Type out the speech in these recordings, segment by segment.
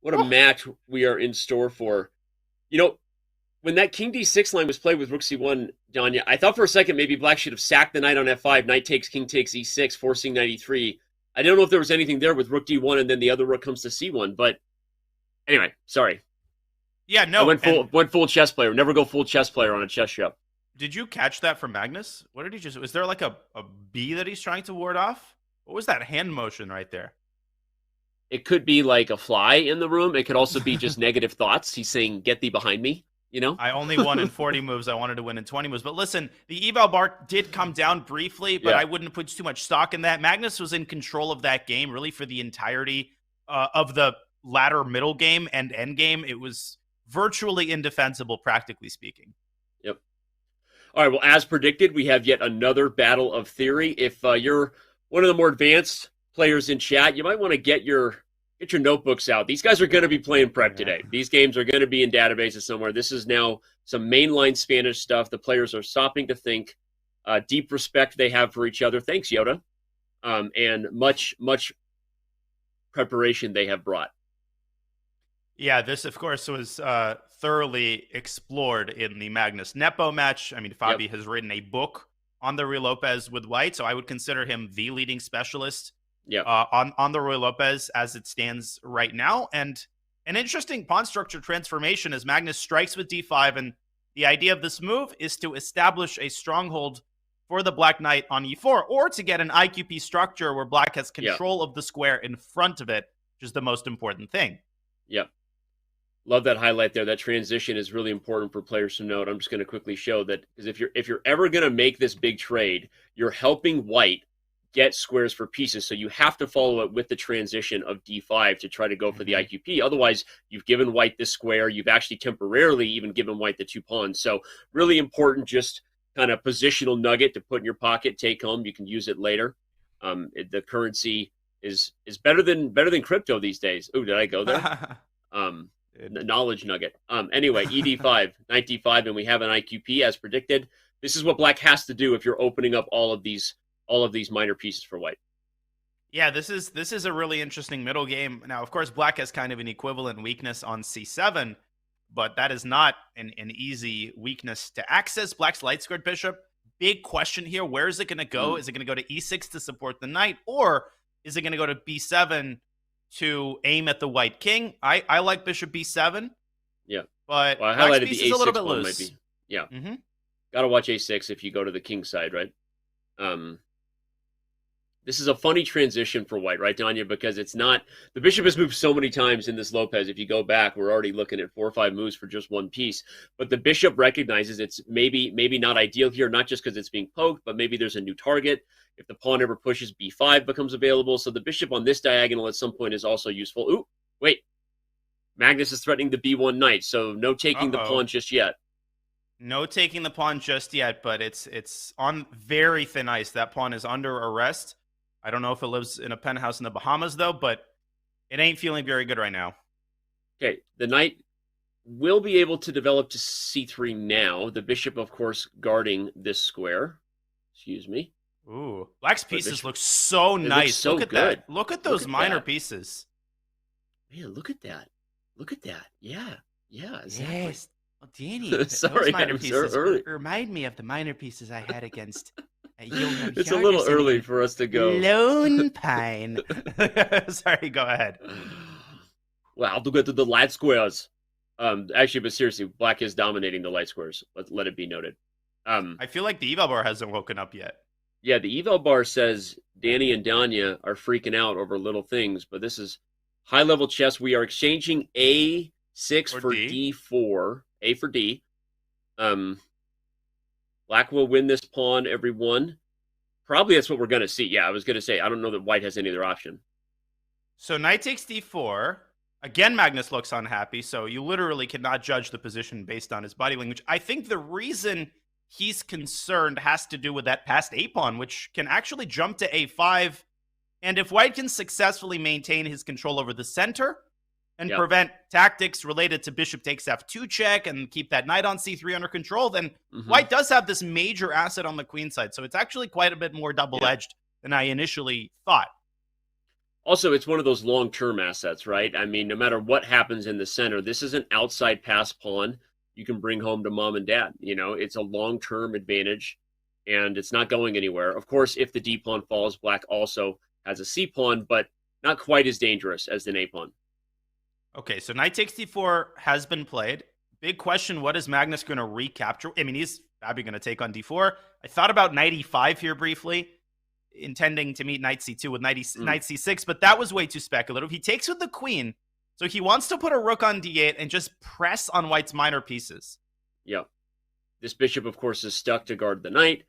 What a match we are in store for. You know, when that King D6 line was played with Rook C1, Danya, I thought for a second maybe Black should have sacked the knight on F5, knight takes, king takes E6, forcing knight E3. I don't know if there was anything there with Rook D1 and then the other rook comes to C1, but anyway, sorry. Yeah, I no. went full chess player. Never go full chess player on a chess show. Did you catch that from Magnus? What did he just? Was there like a B that he's trying to ward off? What was that hand motion right there? It could be like a fly in the room. It could also be just negative thoughts. He's saying, "Get thee behind me." You know. I only won in 40 moves. I wanted to win in 20 moves. But listen, the eval bar did come down briefly, but I wouldn't put too much stock in that. Magnus was in control of that game really for the entirety of the latter middle game and end game. It was virtually indefensible, practically speaking. Yep. All right. Well, as predicted, we have yet another battle of theory. If you're one of the more advanced players in chat, you might want to get your notebooks out. These guys are going to be playing prep today. These games are going to be in databases somewhere. This is now some mainline Spanish stuff. The players are stopping to think. Deep respect they have for each other. Thanks, Yoda. And much preparation they have brought. Yeah, this, of course, was thoroughly explored in the Magnus Nepo match. I mean, Fabi has written a book on the Ruy Lopez with White, so I would consider him the leading specialist on the Ruy Lopez as it stands right now. And an interesting pawn structure transformation as Magnus strikes with d5, and the idea of this move is to establish a stronghold for the Black Knight on e4, or to get an IQP structure where Black has control of the square in front of it, which is the most important thing. Yep. Love that highlight there. That transition is really important for players to note. I'm just going to quickly show that, because if you're ever going to make this big trade, you're helping White get squares for pieces. So you have to follow it with the transition of d5 to try to go for the IQP. Otherwise, you've given White this square. You've actually temporarily even given White the 2 pawns. So really important, just kind of positional nugget to put in your pocket, take home. You can use it later. The currency is better than crypto these days. Oh, did I go there? Knowledge nugget. Anyway, ed5, knight d5, and we have an IQP as predicted. This is what Black has to do if you're opening up all of these minor pieces for White. Yeah, this is a really interesting middle game. Now, of course, Black has kind of an equivalent weakness on c7, but that is not an easy weakness to access. Black's light squared bishop. Big question here. Where is it going to go? Is it going to go to e6 to support the knight, or is it going to go to b7 to aim at the White king? I like bishop b7. Yeah. But I highlighted the a a6 little bit pawn loose. might be. Yeah. Got to watch a6 if you go to the king side, right? This is a funny transition for White, right, Danya? Because it's not, the bishop has moved so many times in this Lopez. If you go back, we're already looking at 4 or 5 moves for just one piece. But the bishop recognizes it's maybe not ideal here, not just because it's being poked, but maybe there's a new target. If the pawn ever pushes, b5 becomes available. So the bishop on this diagonal at some point is also useful. Ooh, wait. Magnus is threatening the b1 knight, so no taking the pawn just yet. No taking the pawn just yet, but it's on very thin ice. That pawn is under arrest. I don't know if it lives in a penthouse in the Bahamas, though, but it ain't feeling very good right now. Okay, the knight will be able to develop to c3 now. The bishop, of course, guarding this square. Excuse me. Ooh, Black's pieces look so nice. So look at good. that. Look at those minor pieces. Man, look at that. Look at that. Yeah, exactly. Yes. Well, Danny, sorry, those minor pieces early. Remind me of the minor pieces I had against It's a little early for us to go. Lone Pine. Sorry, go ahead. Well, to go to the light squares. Actually, but seriously, Black is dominating the light squares. Let it be noted. I feel like the eval bar hasn't woken up yet. Yeah, the eval bar says Danny and Danya are freaking out over little things, but this is high-level chess. We are exchanging A6 for D4. A for D. Black will win this pawn, everyone. Probably that's what we're going to see. Yeah, I was going to say, I don't know that White has any other option. So knight takes d4. Again, Magnus looks unhappy, so you literally cannot judge the position based on his body language. I think the reason he's concerned has to do with that passed a-pawn, which can actually jump to a5. And if White can successfully maintain his control over the center and prevent tactics related to bishop takes f2 check and keep that knight on c3 under control, then White does have this major asset on the queen side. So it's actually quite a bit more double-edged than I initially thought. Also, it's one of those long-term assets, right? I mean, no matter what happens in the center, this is an outside pass pawn you can bring home to mom and dad. It's a long-term advantage, and it's not going anywhere. Of course, if the D pawn falls, black also has a C pawn, but not quite as dangerous as the A pawn. Okay, so knight takes d4 has been played. Big question, what is Magnus going to recapture? I mean, he's probably going to take on d4. I thought about knight e5 here briefly, intending to meet knight c2 with knight c6, but that was way too speculative. He takes with the queen, so he wants to put a rook on d8 and just press on white's minor pieces. Yep. This bishop, of course, is stuck to guard the knight,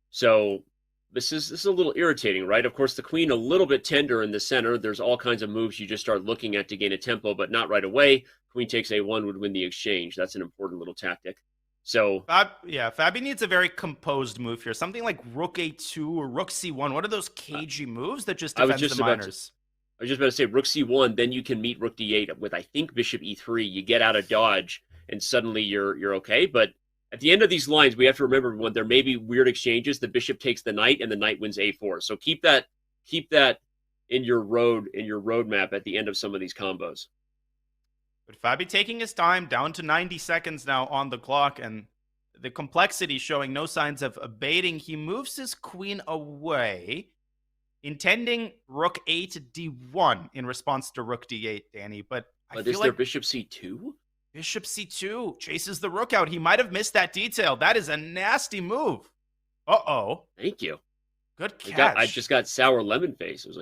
so this is a little irritating, right? Of course, the queen a little bit tender in the center. There's all kinds of moves you just start looking at to gain a tempo, but not right away. Queen takes a1 would win the exchange. That's an important little tactic. So Fabi needs a very composed move here. Something like rook a2 or rook c1. What are those cagey moves that just defends the minors? I was just about to say rook c1, then you can meet rook d8 with, I think, bishop e3. You get out of dodge, and suddenly you're okay. But at the end of these lines, we have to remember when there may be weird exchanges, the bishop takes the knight, and the knight wins a4. So keep that in your roadmap at the end of some of these combos. But Fabi taking his time, down to 90 seconds now on the clock, and the complexity showing no signs of abating. He moves his queen away, intending rook a to d1 in response to rook d8, Danny. But I feel is there bishop c2? Bishop c2 chases the rook out. He might have missed that detail. That is a nasty move. Uh-oh. Thank you. Good catch. I just got sour lemon face. It was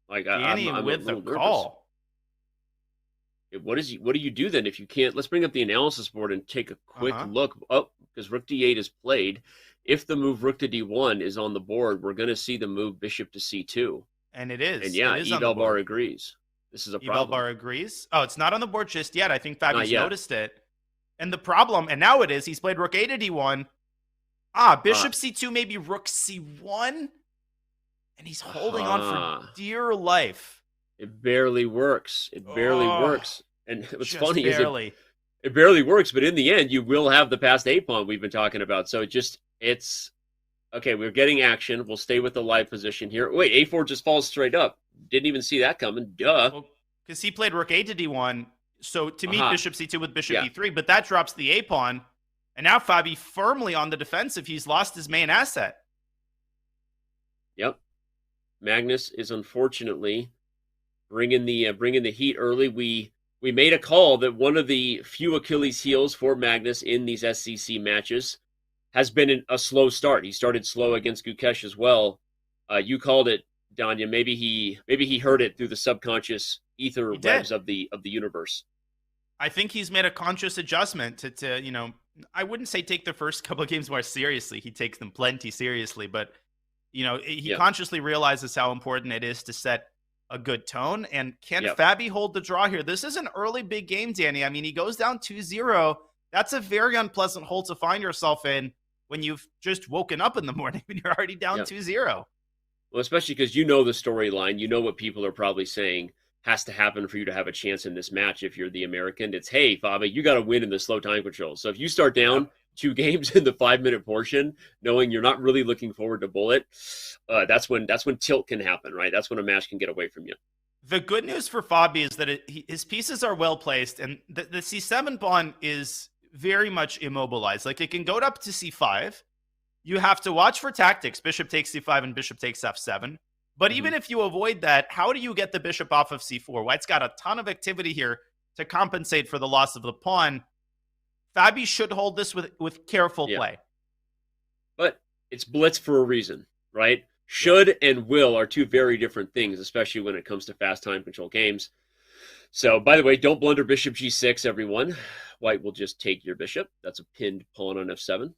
like Danny I'm with the call. What do you do then if you can't? Let's bring up the analysis board and take a quick look. Oh, because rook d8 is played. If the move rook to d1 is on the board, we're going to see the move bishop to c2. And it is. And yeah, Evalbar agrees. This is a problem. Evalbar agrees. Oh, it's not on the board just yet. I think Fabi's noticed it. And the problem, and now it is, he's played rook a to d1. Bishop c2, maybe rook c1. And he's holding on for dear life. It barely works. It barely works. And what's funny barely. is it barely works, but in the end, you will have the passed a pawn we've been talking about. So it's okay. We're getting action. We'll stay with the live position here. Wait, a4 just falls straight up. Didn't even see that coming. Duh. Well, because he played rook a to d1. So to meet bishop c2 with bishop e3, but that drops the a pawn. And now Fabi firmly on the defensive. He's lost his main asset. Yep. Magnus is unfortunately bringing the heat early. We made a call that one of the few Achilles heels for Magnus in these SCC matches has been a slow start. He started slow against Gukesh as well. You called it, Danya. Maybe he heard it through the subconscious ether webs of the universe. I think he's made a conscious adjustment to I wouldn't say take the first couple of games more seriously. He takes them plenty seriously, but he consciously realizes how important it is to set a good tone. And can Fabi hold the draw here? This is an early big game, Danny. I mean, he goes down 2-0. That's a very unpleasant hole to find yourself in when you've just woken up in the morning and you're already down 2-0. Well, especially because you know the storyline. You know what people are probably saying has to happen for you to have a chance in this match if you're the American. It's, hey, Fabi, you got to win in the slow time control. So if you start down 2 games in the 5-minute portion, knowing you're not really looking forward to bullet, that's when tilt can happen, right? That's when a match can get away from you. The good news for Fabi is that his pieces are well placed, and the c7 pawn is very much immobilized. Like, it can go up to c5. You have to watch for tactics. Bishop takes c5 and bishop takes f7. But even if you avoid that, how do you get the bishop off of c4? White's got a ton of activity here to compensate for the loss of the pawn. Fabi should hold this with careful play. But it's blitz for a reason, right? Should and will are 2 very different things, especially when it comes to fast time control games. So, by the way, don't blunder bishop g6, everyone. White will just take your bishop. That's a pinned pawn on f7.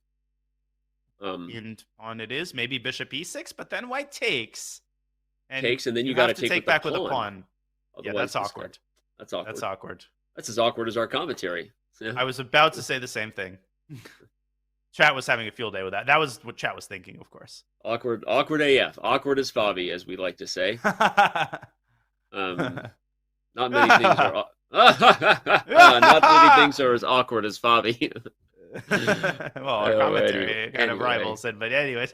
Pinned pawn it is. Maybe bishop e6, but then white takes. And then you got to take back with a pawn. Otherwise, that's awkward. That's awkward. That's awkward. That's as awkward as our commentary. Yeah. I was about to say the same thing. Chat was having a field day with that. That was what chat was thinking, of course. Awkward AF. Awkward as Fabi, as we like to say. Not many things are not many things are as awkward as Fabi. Well, our commentary kind of anyway. rivals it, but anyways.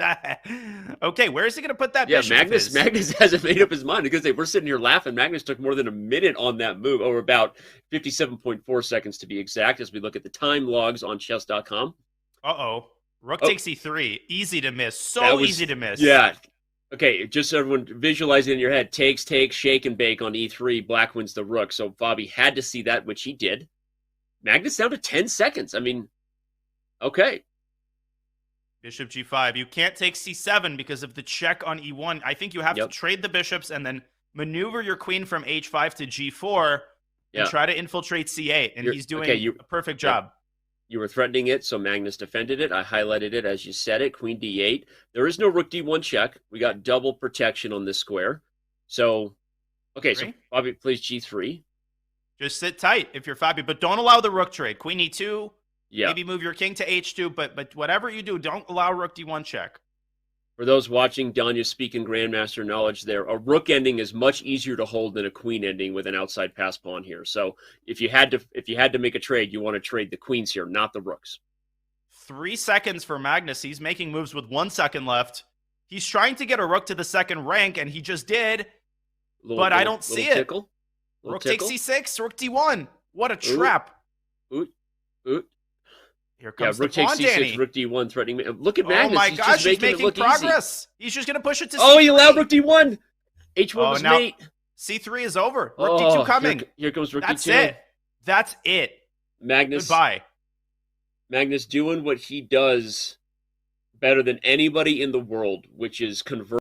Okay, where is he going to put that Yeah, bishop? Magnus hasn't made up his mind because we're sitting here laughing. Magnus took more than a minute on that move, or about 57.4 seconds to be exact, as we look at the time logs on chess.com. Rook takes e3. Easy to miss. So easy to miss. Yeah. Okay, just so everyone visualize it in your head. Takes, shake and bake on e3. Black wins the rook. So Fabi had to see that, which he did. Magnus down to 10 seconds. I mean, okay. Bishop g5. You can't take c7 because of the check on e1. I think you have to trade the bishops and then maneuver your queen from h5 to g4 and try to infiltrate c8. And he's doing a perfect job. You were threatening it, so Magnus defended it. I highlighted it as you said it. Queen d8. There is no rook d1 check. We got double protection on this square. So, okay, so Fabi plays g3. Just sit tight if you're Fabi, but don't allow the rook trade. Queen e2. Yeah. Maybe move your king to h2, but whatever you do, don't allow rook d1 check. For those watching, Danya's speaking grandmaster knowledge there. A rook ending is much easier to hold than a queen ending with an outside pass pawn here. So if you had to make a trade, you want to trade the queens here, not the rooks. 3 seconds for Magnus. He's making moves with 1 second left. He's trying to get a rook to the second rank, and he just did. But I don't see it. Rook takes c6, rook d1. What a trap. Oot. Here comes rook the pawn, takes c6, Danny. rook d1 threatening me. Look at Magnus. Oh my gosh, he's making progress. Easy. He's just going to push it to c3. Oh, he allowed rook d1. h1 was mate. c3 is over. Rook d2 coming. Here comes rook d2. That's it. Magnus. Goodbye. Magnus doing what he does better than anybody in the world, which is convert